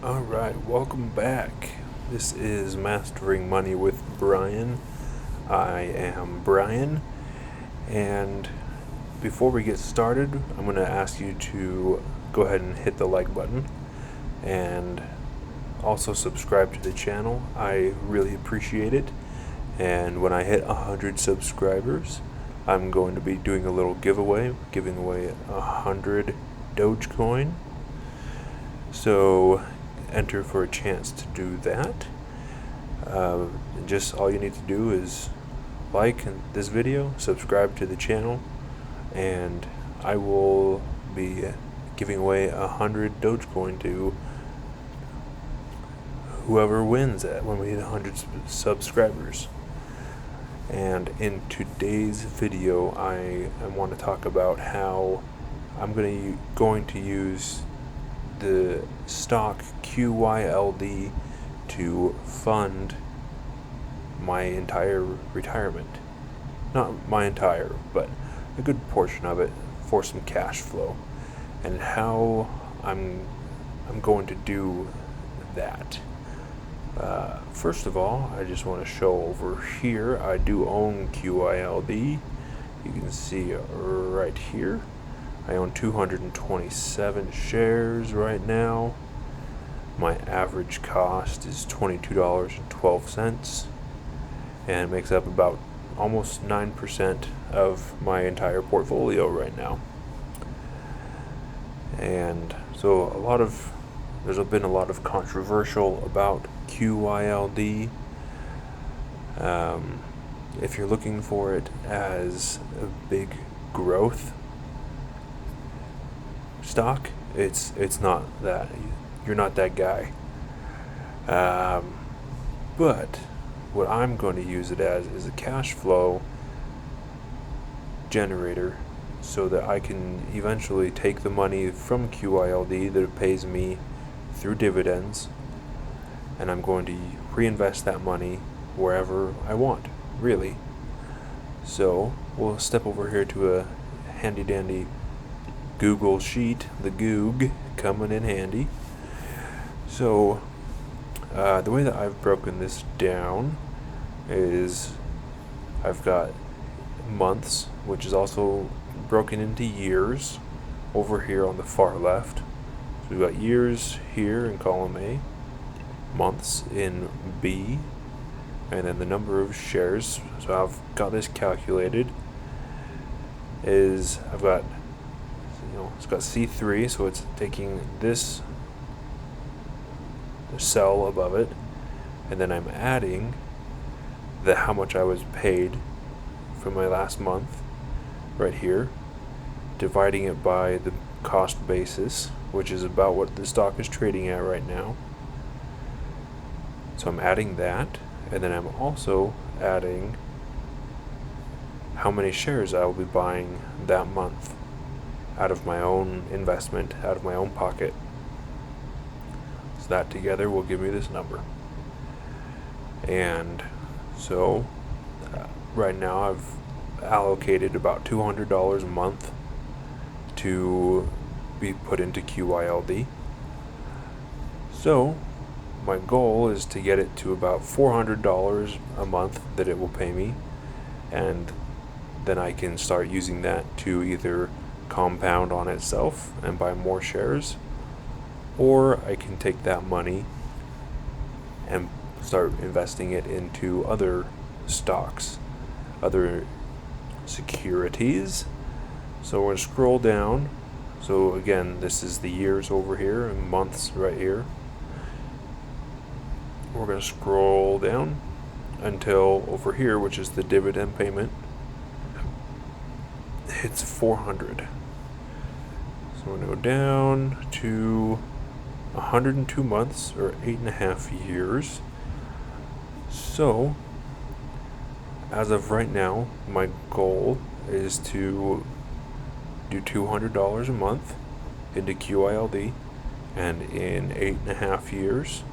Alright, welcome back. This is Mastering Money with Brian. I am Brian, and before we get started, I'm going to ask you to go ahead and hit the like button and also subscribe to the channel. I really appreciate it. And when I hit 100 subscribers, I'm going to be doing a little giveaway, giving away 100 Dogecoin. So enter for a chance to do that. Just all you need to do is like this video, subscribe to the channel, and I will be giving away 100 Dogecoin to whoever wins when we hit 100 subscribers. And in today's video, I want to talk about how I'm going to use the stock QYLD to fund my entire retirement. Not my entire, but a good portion of it for some cash flow. And how I'm going to do that. First of all, I just want to show over here, I do own QYLD. You can see right here. I own 227 shares right now. My average cost is $22.12, and it makes up about almost 9% of my entire portfolio right now. And so there's been a lot of controversial about QYLD. If you're looking for it as a big growth stock, it's not that. You're not that guy. But what I'm going to use it as is a cash flow generator, so that I can eventually take the money from QYLD that it pays me through dividends, and I'm going to reinvest that money wherever I want, really. So we'll step over here to a handy dandy Google sheet, the Goog, coming in handy. So the way that I've broken this down is I've got months, which is also broken into years over here on the far left. So we've got years here in column A, months in B, and then the number of shares. So I've got this calculated is it's got C3, so it's taking this cell above it, and then I'm adding how much I was paid for my last month right here, dividing it by the cost basis, which is about what the stock is trading at right now. So I'm adding that, and then I'm also adding how many shares I will be buying that month out of my own investment, out of my own pocket. So that together will give me this number. And so right now I've allocated about $200 a month to be put into QYLD. So my goal is to get it to about $400 a month that it will pay me, and then I can start using that to either compound on itself and buy more shares, or I can take that money and start investing it into other stocks, other securities. So we're going to scroll down. So again, this is the years over here and months right here. We're going to scroll down until over here, which is the dividend payment, hits 400. So we're going to go down to 102 months, or 8.5 years. So as of right now, my goal is to do $200 a month into QYLD, and in 8.5 years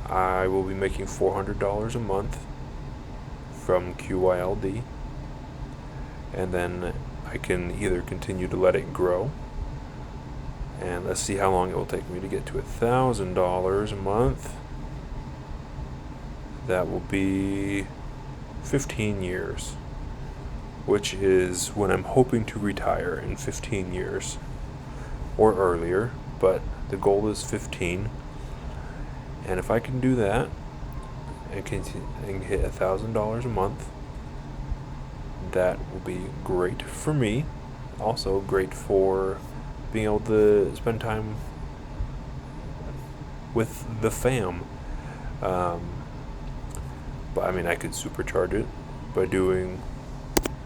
I will be making $400 a month from QYLD, and then I can either continue to let it grow And let's see how long it will take me to get to $1,000 a month. That will be 15 years, which is when I'm hoping to retire, in 15 years or earlier, but the goal is 15. And if I can do that and can hit $1,000 a month, that will be great for me. Also great for being able to spend time with the fam. But I mean, I could supercharge it by doing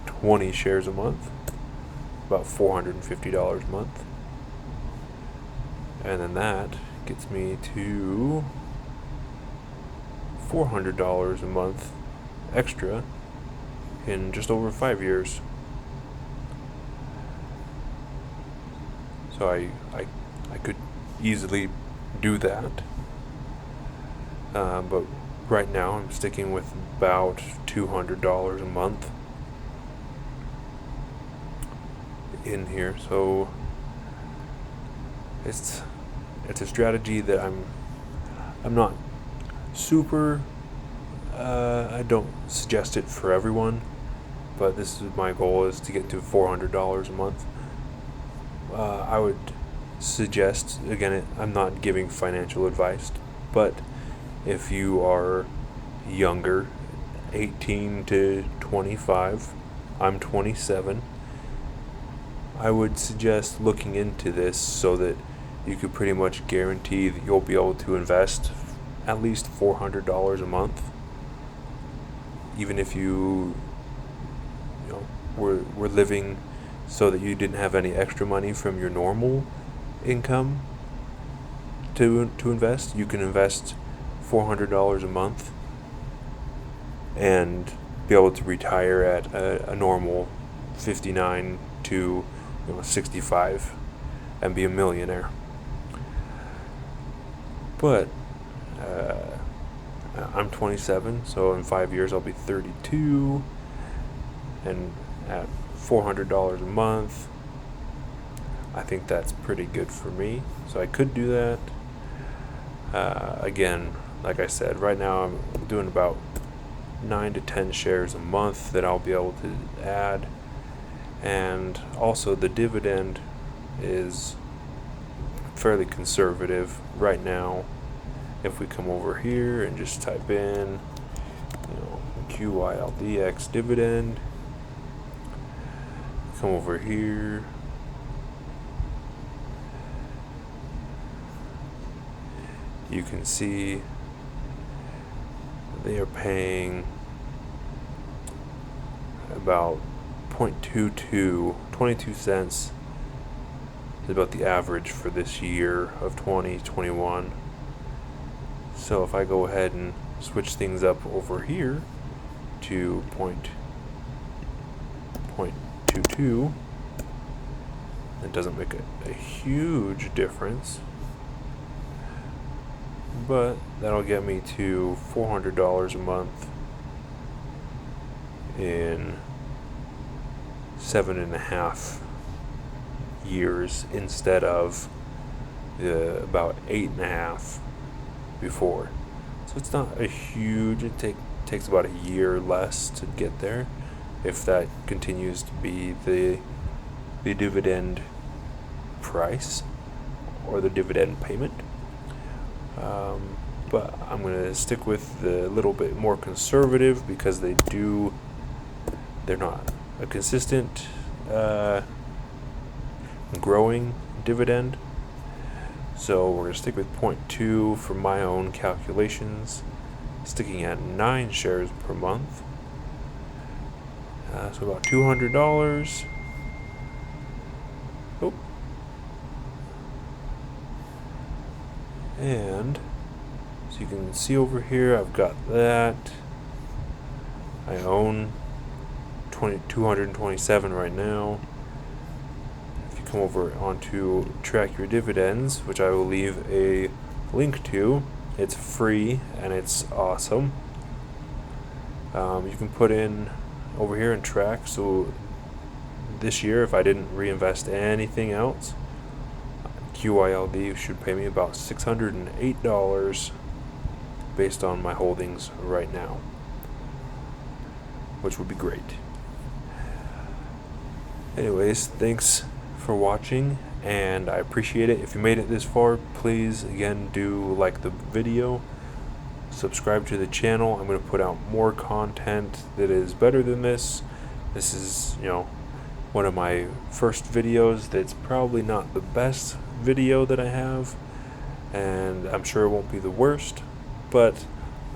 20 shares a month, about $450 a month. And then that gets me to $400 a month extra in just over 5 years. So I could easily do that. But right now I'm sticking with about $200 a month in here. So it's a strategy that I'm not super, I don't suggest it for everyone, but this is my goal, is to get to $400 a month. I would suggest, again, I'm not giving financial advice, but if you are younger, 18 to 25, I'm 27, I would suggest looking into this so that you could pretty much guarantee that you'll be able to invest at least $400 a month, even if you were living so that you didn't have any extra money from your normal income to invest. You can invest $400 a month and be able to retire at a normal 59 to 65 and be a millionaire. But I'm 27, so in 5 years I'll be 32, and at $400 a month, I think that's pretty good for me. So I could do that. Again, like I said, right now I'm doing about 9 to 10 shares a month that I'll be able to add. And also the dividend is fairly conservative right now. If we come over here and just type in QYLD X dividend, come over here, you can see they are paying about 22 cents is about the average for this year of 2021. So if I go ahead and switch things up over here to 0.22, it doesn't make a huge difference, but that'll get me to $400 a month in 7.5 years instead of about 8.5 before. So it's not a huge, it takes about a year less to get there, if that continues to be the dividend price or the dividend payment. But I'm going to stick with the little bit more conservative, because they're not a consistent growing dividend. So we're going to stick with 0.2 for my own calculations, sticking at 9 shares per month. So about $200. Oh. And so you can see over here, I've got that. I own 227 right now. If you come over onto track your dividends, which I will leave a link to, it's free and it's awesome. You can put in over here and track. So this year, if I didn't reinvest anything else, QYLD should pay me about $608 based on my holdings right now, which would be great. Anyways, thanks for watching, and I appreciate it. If you made it this far, please again do like the video, subscribe to the channel. I'm going to put out more content that is better than this. This is, one of my first videos that's probably not the best video that I have, and I'm sure it won't be the worst, but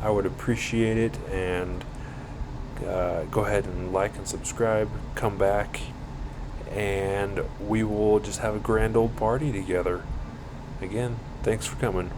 I would appreciate it. And go ahead and like and subscribe, come back, and we will just have a grand old party together. Again, thanks for coming.